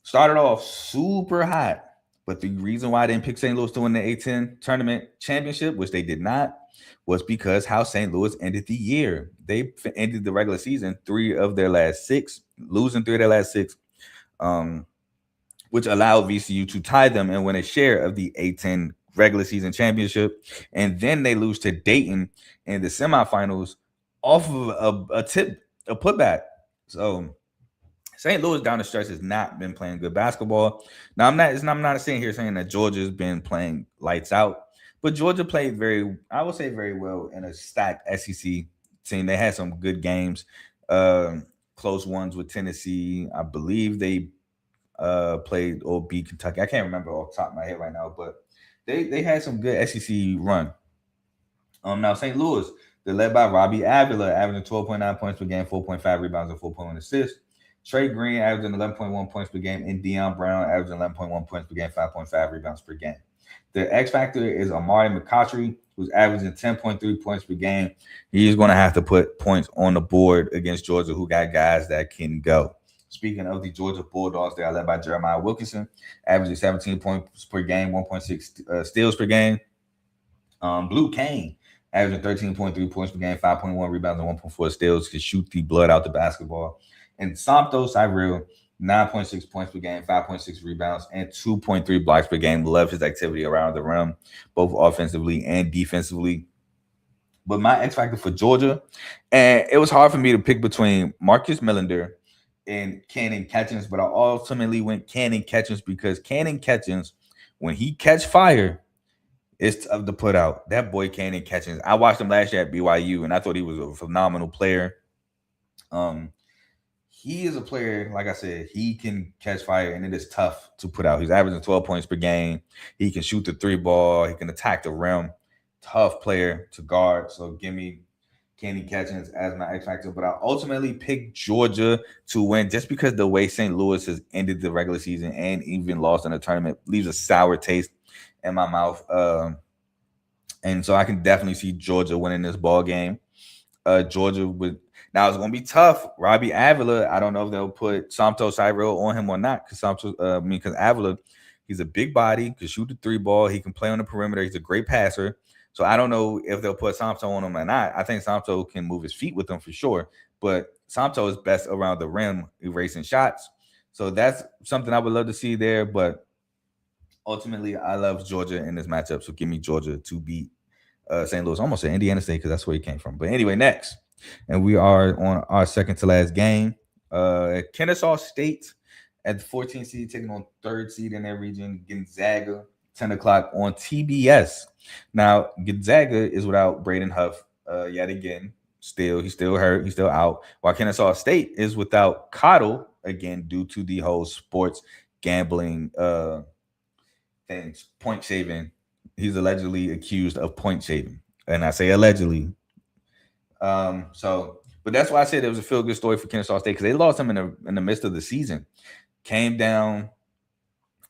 started off super hot, but the reason why I didn't pick St. Louis to win the A-10 tournament championship, which they did not, was because how St. Louis ended the year. They ended the regular season losing 3 of their last 6. which allowed VCU to tie them and win a share of the A10 regular season championship. And then they lose to Dayton in the semifinals off of a putback. So St. Louis down the stretch has not been playing good basketball. Now I'm not sitting here saying that Georgia's been playing lights out, but Georgia played I would say very well in a stacked SEC team. They had some good games, close ones with Tennessee. I believe they played or beat Kentucky. I can't remember off the top of my head right now, but they had some good SEC run. Now St. Louis, they're led by Robbie Avila, averaging 12.9 points per game, 4.5 rebounds, and 4.1 assists. Trey Green averaging 11.1 points per game, and Deion Brown averaging 11.1 points per game, 5.5 rebounds per game. The X factor is Amari McCautry, who's averaging 10.3 points per game. He's going to have to put points on the board against Georgia, who got guys that can go. Speaking of the Georgia Bulldogs, they are led by Jeremiah Wilkinson, averaging 17 points per game, 1.6 steals per game. Blue Kane, averaging 13.3 points per game, 5.1 rebounds, and 1.4 steals, can shoot the blood out the basketball. And Santos Cyril, 9.6 points per game, 5.6 rebounds, and 2.3 blocks per game. Love his activity around the rim, both offensively and defensively. But my X factor for Georgia, and it was hard for me to pick between Marcus Millender and Cannon Catchings, but I ultimately went Cannon Catchings because Cannon Catchings, when he catch fire, it's tough to put out. That boy Cannon Catchings, I watched him last year at BYU, and I thought he was a phenomenal player. He is a player, like I said, he can catch fire, and it is tough to put out. He's averaging 12 points per game. He can shoot the three ball. He can attack the rim. Tough player to guard. So give me Candy Catchings as my X factor. But I ultimately picked Georgia to win just because the way St. Louis has ended the regular season and even lost in the tournament leaves a sour taste in my mouth. And so I can definitely see Georgia winning this ball game. Georgia would. Now it's going to be tough. Robbie Avila, I don't know if they'll put Santos Cyril on him or not because Avila, he's a big body, can shoot the three ball. He can play on the perimeter. He's a great passer. So I don't know if they'll put Santos on him or not. I think Santos can move his feet with him for sure. But Santos is best around the rim, erasing shots. So that's something I would love to see there. But ultimately, I love Georgia in this matchup. So give me Georgia to beat St. Louis. Almost said Indiana State because that's where he came from. But anyway, next. And we are on our second to last game. Kennesaw State at the 14th seed, taking on third seed in their region, Gonzaga, 10 o'clock on TBS. Now, Gonzaga is without Braden Huff yet again. He's still hurt. He's still out. While Kennesaw State is without Cottle, again, due to the whole sports gambling things, point shaving. He's allegedly accused of point shaving. And I say allegedly. But that's why I said it was a feel-good story for Kennesaw State because they lost him in the midst of the season, came down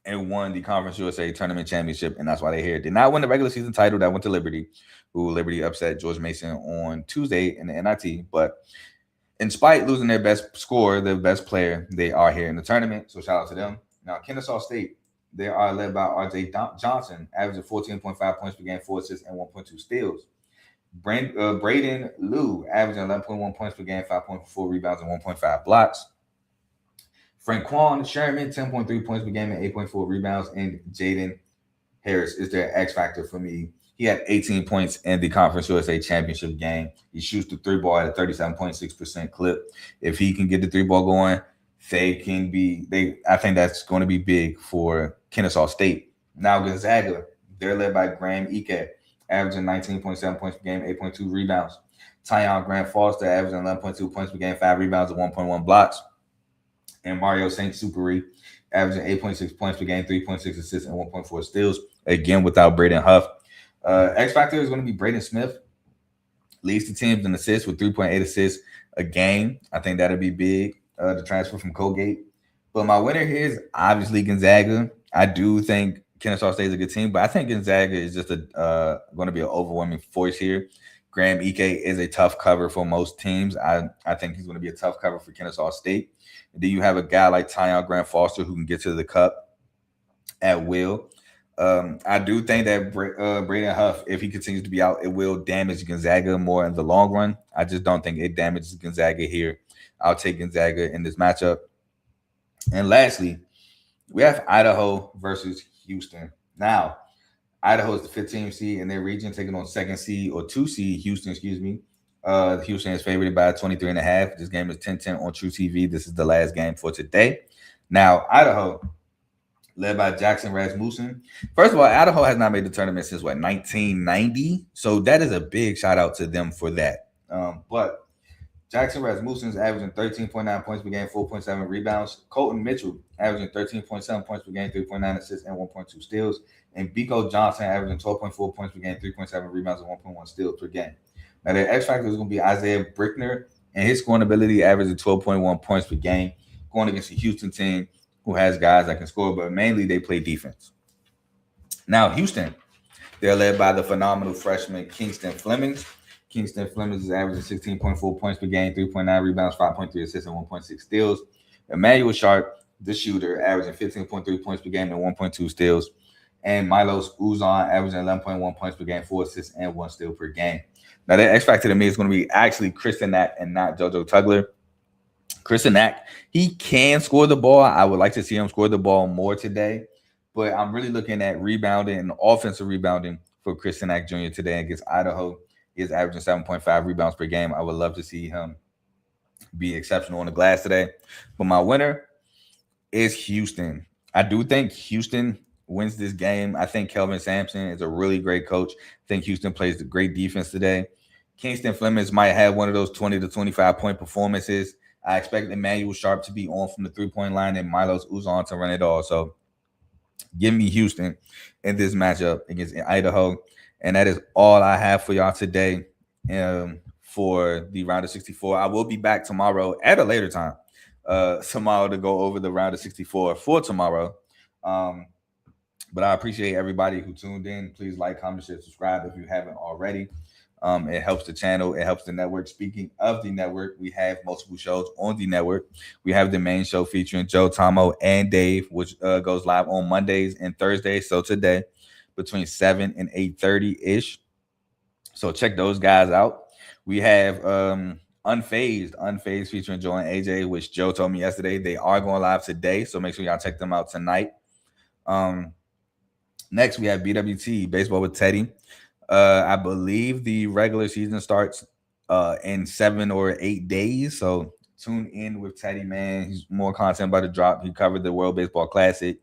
and won the Conference USA Tournament Championship, and that's why they're here. Did not win the regular season title. That went to Liberty, who Liberty upset George Mason on Tuesday in the NIT. But in spite losing their best scorer, their best player, they are here in the tournament. So shout out to them. Now, Kennesaw State, they are led by R.J. Johnson, averaging 14.5 points per game, 4 assists, and 1.2 steals. Braden Liu, averaging 11.1 points per game, 5.4 rebounds, and 1.5 blocks. Franquan Sherman, 10.3 points per game and 8.4 rebounds. And Jaden Harris is their X factor for me. He had 18 points in the Conference USA Championship game. He shoots the three ball at a 37.6% clip. If he can get the three ball going, I think that's going to be big for Kennesaw State. Now Gonzaga, they're led by Graham Ike, averaging 19.7 points per game, 8.2 rebounds. Tyon Grant Foster, averaging 11.2 points per game, 5 rebounds, and 1.1 blocks. And Mario St. Superi, averaging 8.6 points per game, 3.6 assists, and 1.4 steals. Again, without Braden Huff. X Factor is going to be Braden Smith. Leads the teams in assists with 3.8 assists a game. I think that'll be big, the transfer from Colgate. But my winner here is obviously Gonzaga. I do think Kennesaw State is a good team, but I think Gonzaga is just going to be an overwhelming force here. Graham Ike is a tough cover for most teams. I think he's going to be a tough cover for Kennesaw State. And then you have a guy like Tyon Grant Foster who can get to the cup at will. I do think that Braden Huff, if he continues to be out, it will damage Gonzaga more in the long run. I just don't think it damages Gonzaga here. I'll take Gonzaga in this matchup. And lastly, We have Idaho versus Houston. Now, Idaho is the 15th seed in their region, taking on second seed or 2 seed Houston, excuse me. Houston is favored by 23.5. This game is 10-10 on True TV. This is the last game for today. Now, Idaho, led by Jackson Rasmussen. First of all, Idaho has not made the tournament since, 1990? So that is a big shout out to them for that. But Jackson Rasmussen is averaging 13.9 points per game, 4.7 rebounds. Colton Mitchell averaging 13.7 points per game, 3.9 assists, and 1.2 steals. And Biko Johnson averaging 12.4 points per game, 3.7 rebounds, and 1.1 steals per game. Now, their X factor is going to be Isaiah Brickner, and his scoring ability averaging 12.1 points per game, going against the Houston team who has guys that can score, but mainly they play defense. Now, Houston, they're led by the phenomenal freshman Kingston Flemings. Kingston Flemings is averaging 16.4 points per game, 3.9 rebounds, 5.3 assists, and 1.6 steals. Emmanuel Sharp, the shooter, averaging 15.3 points per game and 1.2 steals. And Milos Uzan averaging 11.1 points per game, 4 assists, and 1 steal per game. Now, the X factor to me is going to be actually Kristen Knack and not JoJo Tugler. Kristen Knack, he can score the ball. I would like to see him score the ball more today. But I'm really looking at rebounding and offensive rebounding for Kristen Knack Jr. today against Idaho. He is averaging 7.5 rebounds per game. I would love to see him be exceptional on the glass today. But my winner is Houston. I do think Houston wins this game. I think Kelvin Sampson is a really great coach. I think Houston plays a great defense today. Kingston Flemings might have one of those 20 to 25-point performances. I expect Emmanuel Sharp to be on from the three-point line and Milos Uzan to run it all. So give me Houston in this matchup against Idaho. And that is all I have for y'all today for the round of 64. I will be back tomorrow at a later time tomorrow to go over the round of 64 for tomorrow. But I appreciate everybody who tuned in. Please like, comment, share, subscribe if you haven't already. It helps the channel. It helps the network. Speaking of the network, we have multiple shows on the network. We have the main show featuring Joe, Tomo, and Dave, which goes live on Mondays and Thursdays. So today, between 7 and 8:30-ish. So check those guys out. We have Unfazed featuring Joe and AJ, which Joe told me yesterday. They are going live today. So make sure y'all check them out tonight. Next, we have BWT, Baseball with Teddy. I believe the regular season starts in 7 or 8 days. So tune in with Teddy, man. He's more content about to drop. He covered the World Baseball Classic.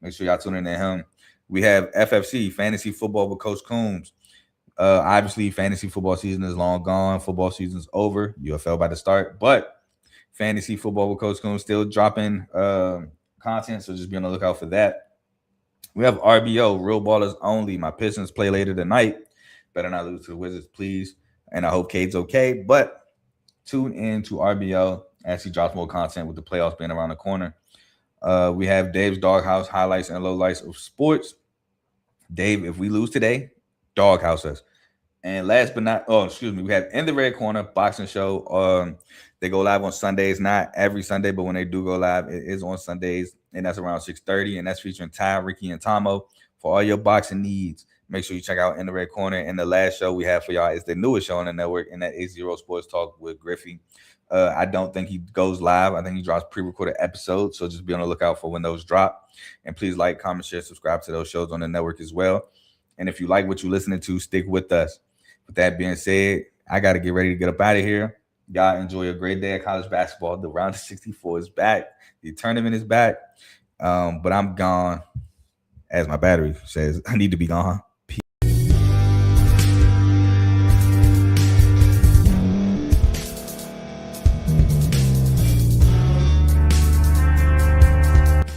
Make sure y'all tune in to him. We have FFC, Fantasy Football with Coach Coombs. Obviously, fantasy football season is long gone. Football season's over. UFL about to start. But Fantasy Football with Coach Coombs still dropping content. So just be on the lookout for that. We have RBO, Real Ballers Only. My Pistons play later tonight. Better not lose to the Wizards, please. And I hope Cade's okay. But tune in to RBO as he drops more content with the playoffs being around the corner. We have Dave's Doghouse, highlights and lowlights of sports. Dave, if we lose today, doghouse us. And last but not, we have In the Red Corner, boxing show. They go live on Sundays, not every Sunday, but when they do go live, it is on Sundays. And that's around 6:30. And that's featuring Ty, Ricky, and Tomo for all your boxing needs. Make sure you check out In the Red Corner. And the last show we have for y'all is the newest show on the network, and that is Zero Sports Talk with Griffey. I don't think he goes live. I think he drops pre-recorded episodes. So just be on the lookout for when those drop. And please like, comment, share, subscribe to those shows on the network as well. And if you like what you're listening to, stick with us. With that being said, I got to get ready to get up out of here. Y'all enjoy a great day of college basketball. The round of 64 is back. The tournament is back. But I'm gone. As my battery says, I need to be gone.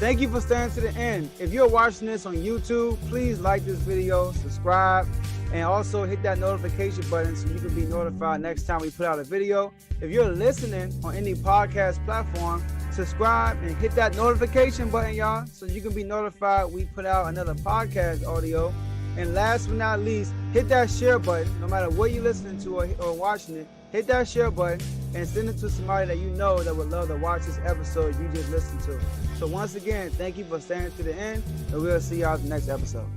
Thank you for staying to the end. If you're watching this on YouTube, please like this video, subscribe, and also hit that notification button so you can be notified next time we put out a video. If you're listening on any podcast platform, subscribe and hit that notification button, y'all, so you can be notified we put out another podcast audio. And last but not least, hit that share button. No matter what you're listening to or watching it, hit that share button and send it to somebody that you know that would love to watch this episode you just listened to. So once again, thank you for staying to the end, and we'll see y'all in the next episode.